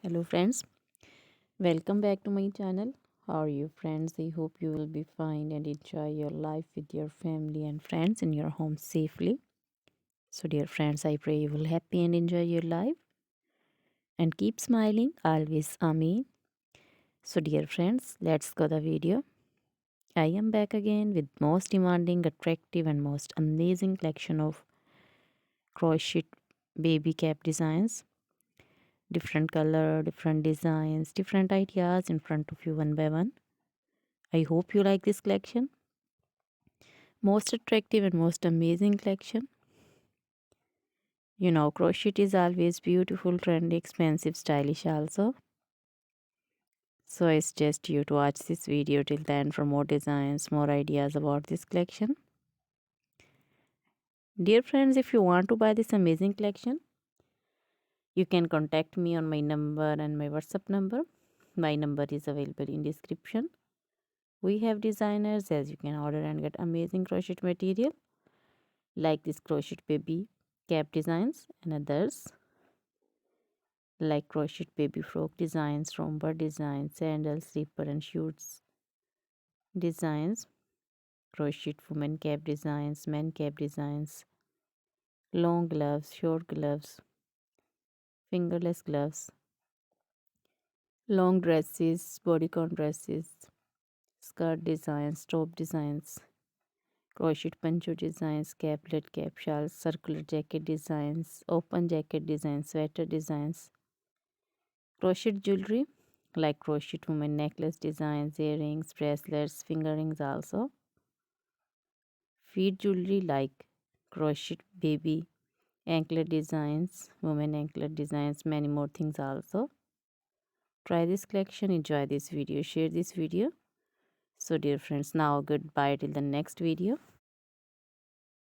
Hello friends, welcome back to my channel. How are you friends? I hope you will be fine and enjoy your life with your family and friends in your home safely. So dear friends, I pray you will happy and enjoy your life and keep smiling always. Amen. So dear friends, let's go the video. I am back again with most demanding, attractive and most amazing collection of crochet baby cap designs. Different color, different designs, different ideas in front of you one by one. I hope you like this collection. Most attractive and most amazing collection. Crochet is always beautiful, trendy, expensive, stylish also. So I suggest you to watch this video till the end for more designs, more ideas about this collection. Dear friends, if you want to buy this amazing collection, you can contact me on my number and my WhatsApp number. My number is available in description. We have designers as you can order and get amazing crochet material like this crochet baby cap designs and others like crochet baby frock designs, romper designs, sandals, slipper and shoes designs, crochet woman cap designs, men cap designs, long gloves, short gloves, fingerless gloves, long dresses, bodycon dresses, skirt designs, top designs, crochet poncho designs, caplet, cap shawls, circular jacket designs, open jacket designs, sweater designs, crochet jewelry like crochet woman necklace designs, earrings, bracelets, finger rings also. Feet jewelry like crochet baby anklet designs, women anklet designs, many more things also. Try this collection, enjoy this video, share this video. So dear friends, now goodbye till the next video.